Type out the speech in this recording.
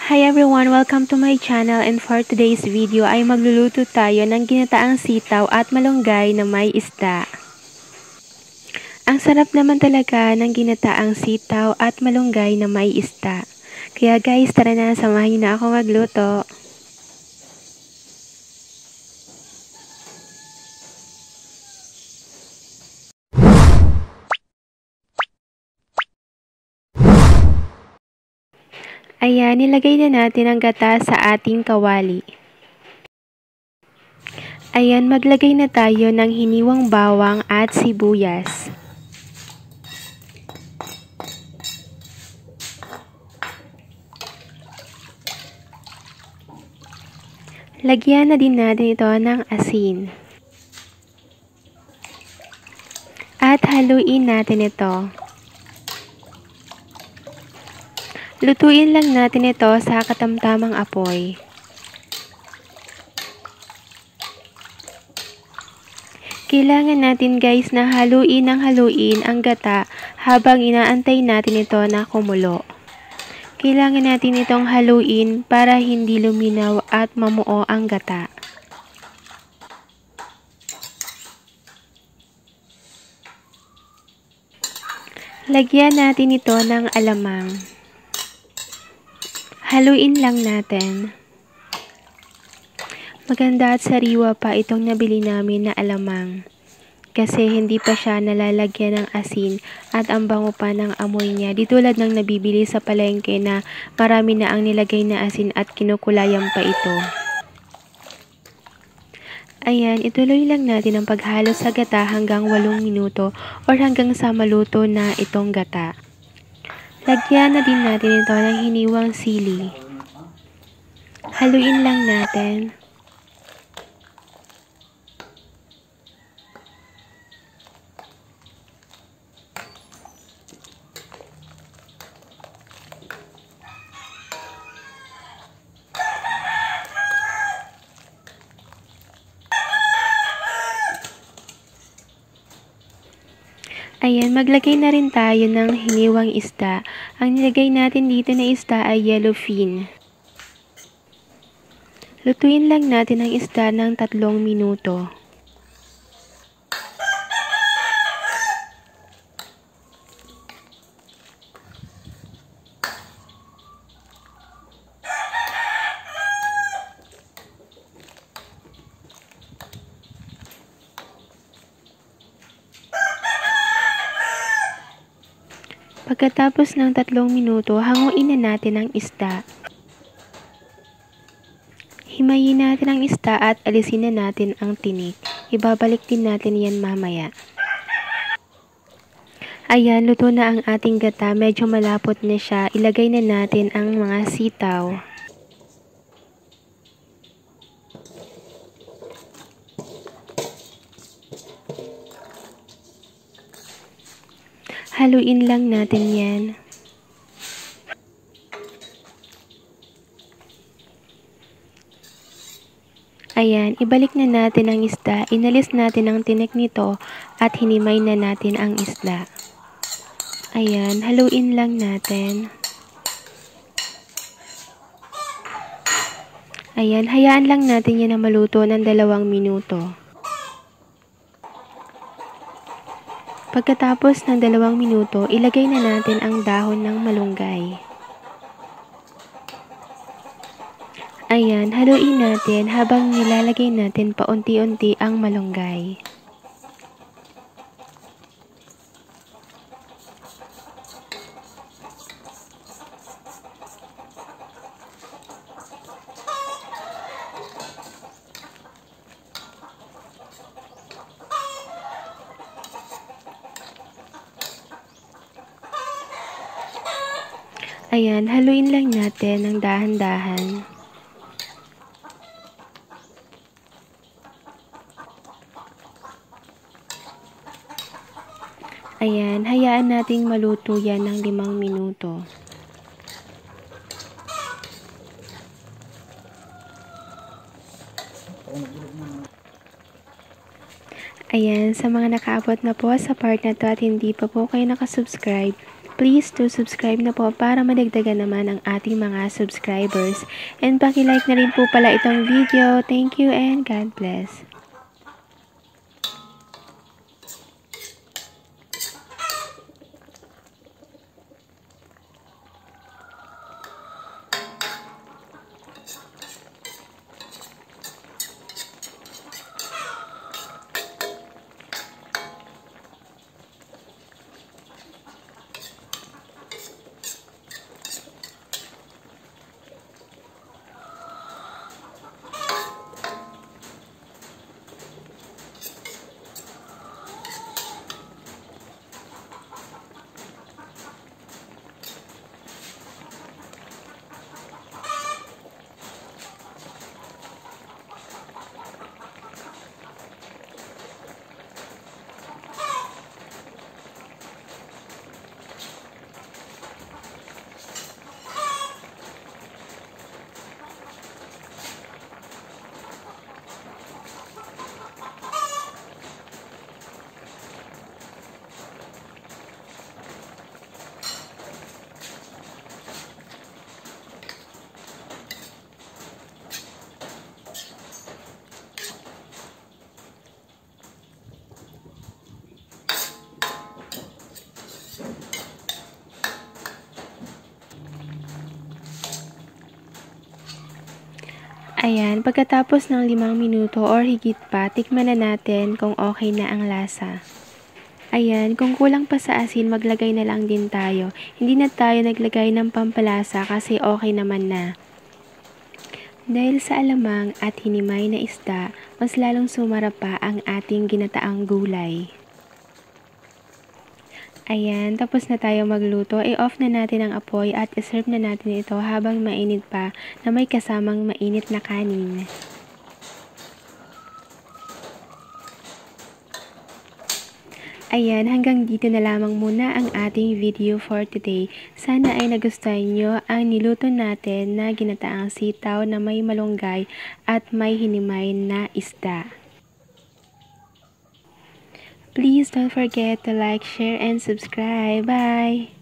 Hi everyone! Welcome to my channel, and for today's video ay magluluto tayo ng ginataang sitaw at malunggay na may isda. Ang sarap naman talaga ng ginataang sitaw at malunggay na may isda. Kaya guys, tara na, samahan niyo na ako magluto. Ayan, nilagay na natin ang gata sa ating kawali. Ayan, maglagay na tayo ng hiniwang bawang at sibuyas. Lagyan na din natin ito ng asin. At haluin natin ito. Lutuin lang natin ito sa katamtamang apoy. Kailangan natin guys na haluin ang gata habang inaantay natin ito na kumulo. Kailangan natin itong haluin para hindi luminaw at mamuo ang gata. Lagyan natin ito ng alamang. Haluin lang natin. Maganda at sariwa pa itong nabili namin na alamang. Kasi hindi pa siya nalalagyan ng asin at ang bango pa ng amoy niya. Di tulad ng nabibili sa palengke na marami na ang nilagay na asin at kinukulayan pa ito. Ayan, ituloy lang natin ang paghalo sa gata hanggang 8 minuto or hanggang sa maluto na itong gata. Lagyan na din natin ito ng hiniwang sili. Haluin lang natin. Ayan, maglagay na rin tayo ng hiniwang isda. Ang nilagay natin dito na isda ay yellowfin. Lutuin lang natin ang isda ng 3 minuto. Pagkatapos ng 3 minuto, hanguin na natin ang isda. Himayin natin ang isda at alisin na natin ang tinik. Ibabalik din natin yan mamaya. Ayan, luto na ang ating gata. Medyo malapot na siya. Ilagay na natin ang mga sitaw. Haluin lang natin yan. Ayan, ibalik na natin ang isda. Inalis natin ang tinik nito at hinimay na natin ang isda. Ayan, haluin lang natin. Ayan, hayaan lang natin yan na maluto ng 2 minuto. Pagkatapos ng 2 minuto, ilagay na natin ang dahon ng malunggay. Ayan, haluin natin habang nilalagay natin paunti-unti ang malunggay. Ayan, haluin lang natin ng dahan-dahan. Ayan, hayaan nating maluto yan ng 5 minuto. Ayan, sa mga nakaabot na po sa part na to at hindi pa po kayo nakasubscribe, Please to subscribe na po para madagdagan naman ang ating mga subscribers. And paki-like na rin po pala itong video. Thank you and God bless. Ayan, pagkatapos ng 5 minuto or higit pa, tikman na natin kung okay na ang lasa. Ayan, kung kulang pa sa asin, maglagay na lang din tayo. Hindi na tayo naglagay ng pampalasa kasi okay naman na. Dahil sa alamang at hinimay na isda, mas lalong sumarap pa ang ating ginataang gulay. Ayan, tapos na tayo magluto. I-off na natin ang apoy at iserve na natin ito habang mainit pa na may kasamang mainit na kanin. Ayan, hanggang dito na lamang muna ang ating video for today. Sana ay nagustuhan nyo ang niluto natin na ginataang sitaw na may malunggay at may hinimay na isda. Please don't forget to like, share, and subscribe. Bye!